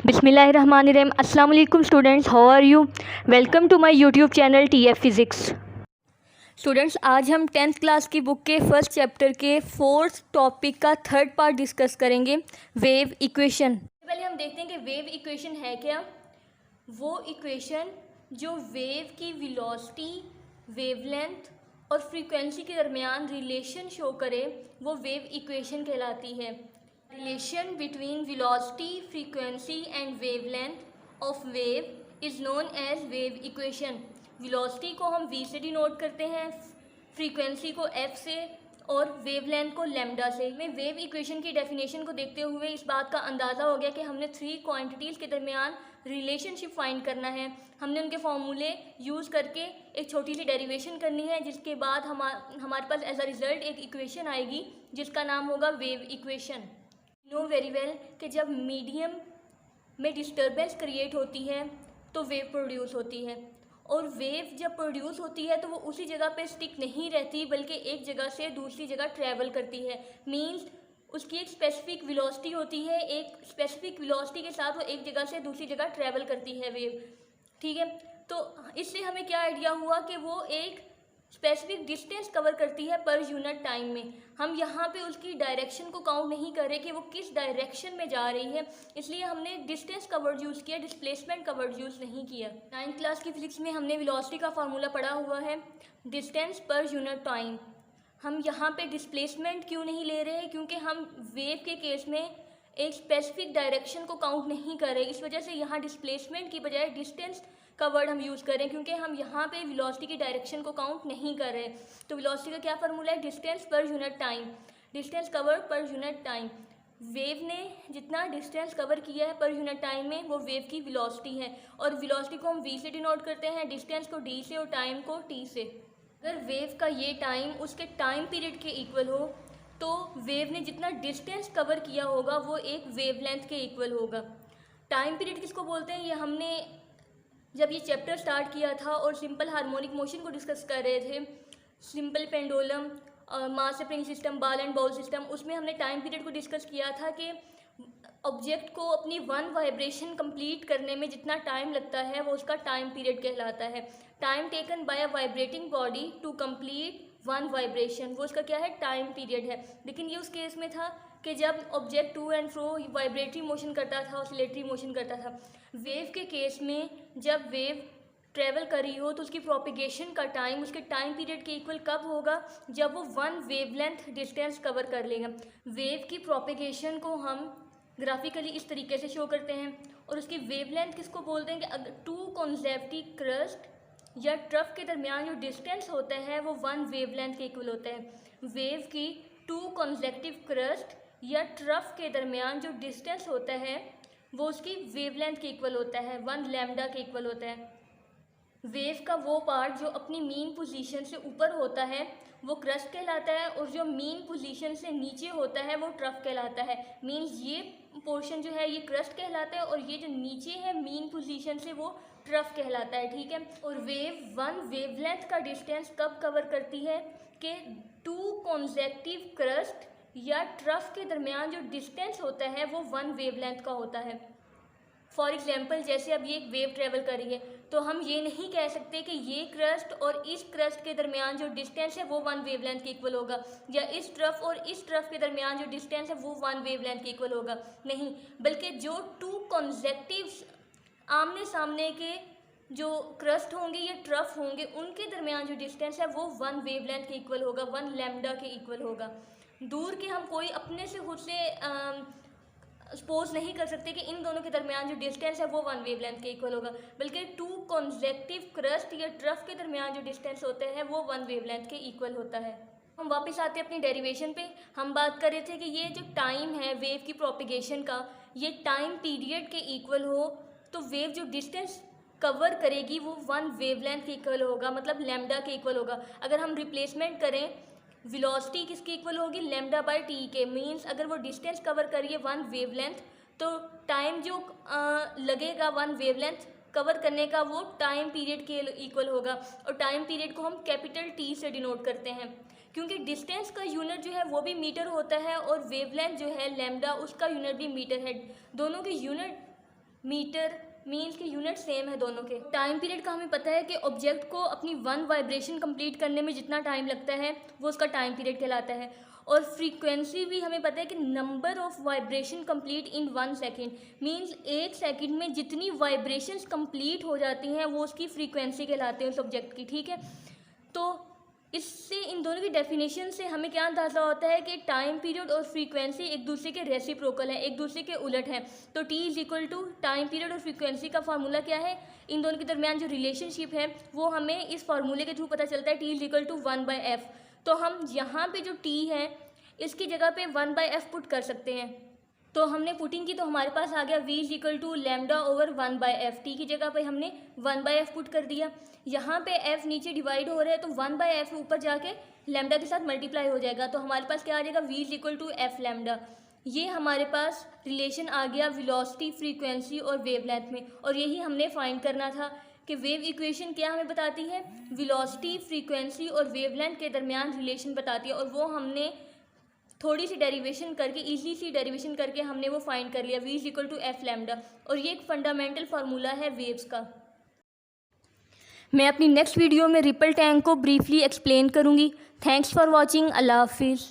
बिस्मिल्लाहिर्रहमानिर्रहीम। अस्सलाम वालेकुम students, how are you? Welcome to my YouTube channel TF physics. Students, आज हम 10th क्लास की बुक के फर्स्ट चैप्टर के फोर्थ टॉपिक का थर्ड पार्ट डिस्कस करेंगे, वेव इक्वेशन। पहले हम देखते हैं कि वेव इक्वेशन है क्या। वो इक्वेशन जो वेव की वेलोसिटी, वेवलेंथ और फ्रीक्वेंसी के दरमियान रिलेशन शो करे वो वेव इक्वेशन कहलाती है। Relation between velocity, frequency and wavelength of wave is known as wave equation। velocity को हम v से डिनोट करते हैं, फ्रीक्वेंसी को f से और वेवलेंथ को लैम्डा से। में वेव इक्वेशन की डेफिनेशन को देखते हुए इस बात का अंदाज़ा हो गया कि हमने 3 क्वांटिटीज़ के दरमियान रिलेशनशिप फाइंड करना है। हमने उनके फॉर्मूले यूज़ करके एक छोटी सी डेरिवेशन करनी है, जिसके बाद हमारे पास एज अ रिज़ल्ट एक इक्वेशन आएगी जिसका नाम होगा wave equation. Know very well कि जब मीडियम में डिस्टर्बेंस क्रिएट होती है तो वेव प्रोड्यूस होती है, और वेव जब प्रोड्यूस होती है तो वो उसी जगह पे स्टिक नहीं रहती बल्कि एक जगह से दूसरी जगह ट्रैवल करती है। मींस उसकी एक स्पेसिफिक वेलोसिटी होती है, एक स्पेसिफिक वेलोसिटी के साथ वो एक जगह से दूसरी जगह ट्रैवल करती है वेव। ठीक है, तो इससे हमें क्या आइडिया हुआ कि वो एक स्पेसिफिक डिस्टेंस कवर करती है पर यूनिट टाइम में। हम यहाँ पे उसकी डायरेक्शन को काउंट नहीं कर रहे कि वो किस डायरेक्शन में जा रही है, इसलिए हमने डिस्टेंस कवर्ड यूज़ किया, डिस्प्लेसमेंट कवर्ड यूज़ नहीं किया। 9th क्लास की फिजिक्स में हमने वेलोसिटी का फार्मूला पढ़ा हुआ है, डिस्टेंस पर यूनिट टाइम। हम यहाँ पे डिस्प्लेसमेंट क्यों नहीं ले रहे हैं? क्योंकि हम वेव के केस में एक स्पेसिफिक डायरेक्शन को काउंट नहीं कर रहे, इस वजह से यहाँ डिस्प्लेसमेंट की बजाय डिस्टेंस का वर्ड हम यूज़ करें, क्योंकि हम यहाँ पे वेलोसिटी की डायरेक्शन को काउंट नहीं कर रहे। तो वेलोसिटी का क्या फार्मूला है? Distance per unit time, distance cover per unit time. Wave ने जितना डिस्टेंस कवर किया है पर यूनिट टाइम में वो वेव की वेलोसिटी है, और वेलोसिटी को हम v से डिनोट करते हैं, डिस्टेंस को d से और टाइम को t से। अगर वेव का ये टाइम उसके टाइम पीरियड के इक्वल हो तो वेव ने जितना डिस्टेंस कवर किया होगा वो एक वेवलेंथ के इक्वल होगा। टाइम पीरियड किसको बोलते हैं? ये हमने जब ये चैप्टर स्टार्ट किया था और सिंपल हार्मोनिक मोशन को डिस्कस कर रहे थे, simple pendulum, mass spring system, ball and bowl system, उसमें हमने टाइम पीरियड को डिस्कस किया था कि ऑब्जेक्ट को अपनी 1 वाइब्रेशन कंप्लीट करने में जितना टाइम लगता है वो उसका टाइम पीरियड कहलाता है। Time taken by a vibrating body to complete 1 vibration, वो उसका क्या है? टाइम पीरियड है। लेकिन ये उस केस में था कि जब object to and fro vibratory motion करता था, ऑसिलेटरी मोशन करता था। वेव के केस में जब वेव ट्रेवल कर रही हो तो उसकी प्रोपिगेशन का टाइम उसके टाइम पीरियड के इक्वल कब होगा? जब वो 1 वेवलेंथ डिस्टेंस कवर कर लेगा। वेव की प्रोपिगेशन को हम ग्राफिकली इस तरीके से शो करते हैं, और उसकी वेवलेंथ किसको बोलते हैं? कि अगर 2 कॉन्सेप्टिव क्रस्ट या ट्रफ के दरमियान जो डिस्टेंस होता है वो 1 वेवलेंथ के इक्वल होता है। वेव की 2 कॉन्सेक्टिव क्रस्ट या ट्रफ के दरमियान जो डिस्टेंस होता है वो उसकी वेवलेंथ के इक्वल होता है, 1 लैम्डा के इक्वल होता है। वेव का वो पार्ट जो अपनी मीन पोजीशन से ऊपर होता है वो क्रस्ट कहलाता है, और जो मीन पोजीशन से नीचे होता है वो ट्रफ कहलाता है। मीन्स ये पोर्शन जो है ये क्रस्ट कहलाता है, और ये जो नीचे है मीन पोजीशन से वो ट्रफ कहलाता है। ठीक है, और वेव 1 वेवलेंथ का डिस्टेंस कब कवर करती है? कि 2 कॉन्सेक्टिव क्रस्ट या ट्रफ के दरमियान जो डिस्टेंस होता है वो 1 वेवलेंथ का होता है। फॉर एग्जाम्पल, जैसे अब ये एक वेव ट्रेवल कर रही है तो हम ये नहीं कह सकते कि ये क्रस्ट और इस क्रस्ट के दरमियान जो डिस्टेंस है वो 1 वेवलेंथ के इक्वल होगा, या इस ट्रफ और इस ट्रफ के दरमियान जो डिस्टेंस है वो 1 वेवलेंथ के इक्वल होगा। नहीं, बल्कि जो 2 कॉन्सेक्टिव आमने सामने के जो क्रस्ट होंगे या ट्रफ होंगे उनके दरमियान जो डिस्टेंस है वो 1 वेवलेंथ के इक्वल होगा, 1 लैम्डा के इक्वल होगा। दूर के हम कोई अपने से खुद से सपोज नहीं कर सकते कि इन दोनों के दरमियान जो डिस्टेंस है वो 1 वेवलेंथ के इक्वल होगा, बल्कि 2 कॉन्सेक्टिव क्रस्ट या ट्रफ के दरमियान जो डिस्टेंस होता है वो 1 वेवलेंथ के इक्वल होता है। हम वापस आते हैं अपनी डेरिवेशन पे। हम बात कर रहे थे कि ये जो टाइम है वेव की प्रोपिगेशन का, ये टाइम पीरियड के इक्वल हो तो वेव जो डिस्टेंस कवर करेगी वो 1 वेवलेंथ के इक्वल होगा, मतलब लैम्डा के इक्वल होगा। अगर हम रिप्लेसमेंट करें, वेलोसिटी किसके इक्वल होगी? लैम्डा बाय टी के। मीन्स अगर वो डिस्टेंस कवर करिए 1 वेवलेंथ तो टाइम जो लगेगा 1 वेवलेंथ कवर करने का वो टाइम पीरियड के इक्वल होगा, और टाइम पीरियड को हम कैपिटल टी से डिनोट करते हैं, क्योंकि डिस्टेंस का यूनिट जो है वो भी मीटर होता है और वेवलेंथ जो है लैम्डा उसका यूनिट भी मीटर है। दोनों की यूनिट मीटर मीन्स की यूनिट सेम है दोनों के। टाइम पीरियड का हमें पता है कि ऑब्जेक्ट को अपनी वन वाइब्रेशन कंप्लीट करने में जितना टाइम लगता है वो उसका टाइम पीरियड कहलाता है। और फ्रीक्वेंसी भी हमें पता है कि number of vibration complete in 1 second, means 1 second में जितनी वाइब्रेशंस कंप्लीट हो जाती हैं वो उसकी फ्रीक्वेंसी कहलाते हैं उस ऑब्जेक्ट की, ठीक है। तो इससे इन दोनों की डेफिनेशन से हमें क्या अंदाज़ा होता है कि टाइम पीरियड और फ्रीक्वेंसी एक दूसरे के रेसिप्रोकल हैं, एक दूसरे के उलट हैं। तो T is equal to time period और फ्रीक्वेंसी का फार्मूला क्या है, इन दोनों के दरमियान जो रिलेशनशिप है वो हमें इस फार्मूले के थ्रू पता चलता है, T is equal to 1/f। तो हम यहाँ पे जो T है इसकी जगह पे 1/f पुट कर सकते हैं। तो हमने पुटिंग की तो हमारे पास आ गया v is equal to lambda over 1/f। T की जगह पे हमने 1/f पुट कर दिया। यहाँ पे f नीचे डिवाइड हो रहा है तो 1/f ऊपर जाके लैम्डा के साथ मल्टीप्लाई हो जाएगा। तो हमारे पास क्या आ जाएगा, v is equal to f lambda. ये हमारे पास रिलेशन आ गया वेलोसिटी, फ्रीक्वेंसी और वेवलेंथ में। और यही हमने फाइंड करना था कि वेव इक्वेशन क्या हमें बताती है, वेलोसिटी, फ्रीक्वेंसी और वेवलेंथ के दरमियान रिलेशन बताती है। और वो हमने थोड़ी सी डेरिवेशन करके, इजी सी डेरिवेशन करके हमने वो फाइंड कर लिया, v is equal to F lambda. और ये एक फंडामेंटल फार्मूला है वेव्स का। मैं अपनी नेक्स्ट वीडियो में रिपल टैंक को ब्रीफली एक्सप्लेन करूँगी। Thanks for watching. अल्लाह हाफिज़।